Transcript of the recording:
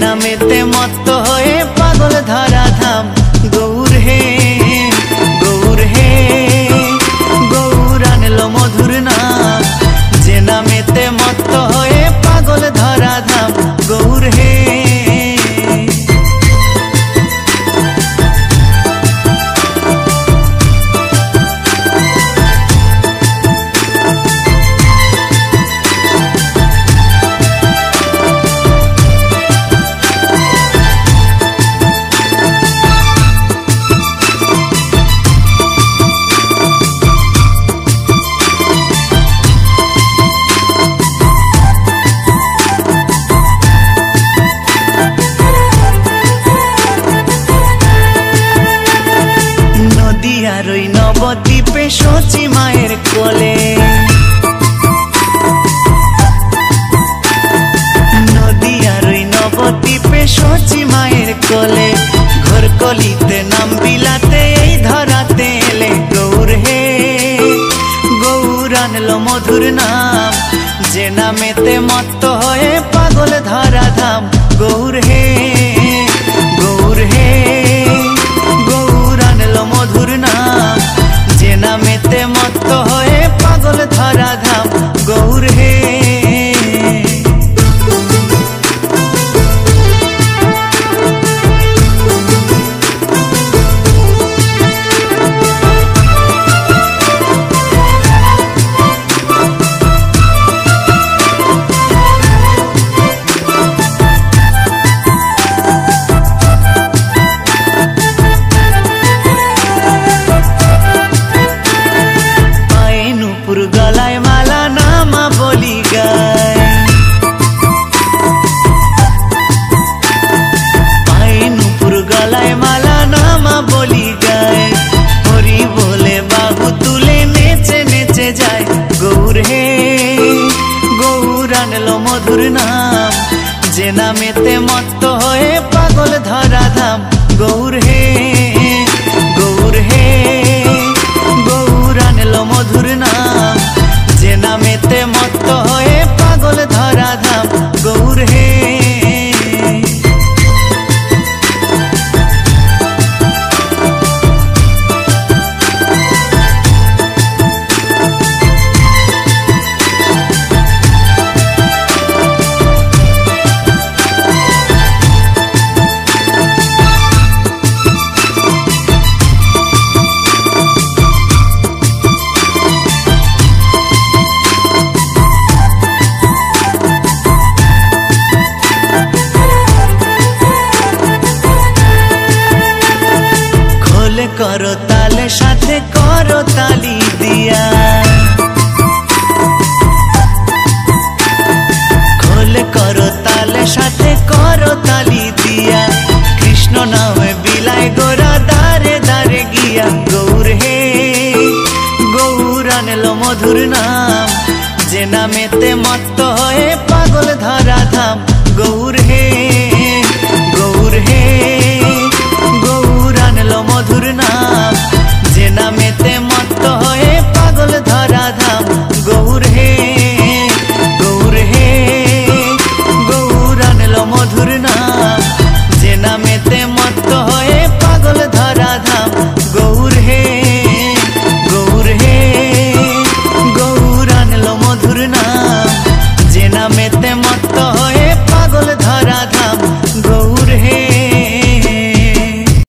नामेते मत्त हये पागल धरा धाम। गौर हे गौर आनलो मधुर नाम, जे नामेते मत्त हये पागल धरा धाम। गौर हे नवद्वीपे शची मायेर कोले, नदियार नवद्वीपे शची मायेर कोले, घर कलिते नाम बिलाते धराते एले। गौर हे गौर आनलो मधुर नाम, जे नामेते मत्त हये पागल धरा धाम। गौर हे गौर आनलो मधुर नाम, जे नामेते मत्त हये पागल धरा धाम। गौर हे गलाय माला नामा बोली गाय, पाए नुपुर गलाय माला नामा बोली गाय, हरि बोले बाहु तुले नेचे नेचे जाए। गौर हे गौर आनलो मधुर नाम, जे नामेते मत्त हये पागल धरा धाम। गौर हे गौर आनलो मधुर नाम, जे नामेते मत्त हये पागल धरा धाम। गौर हे करो ताले साथे करो ताली,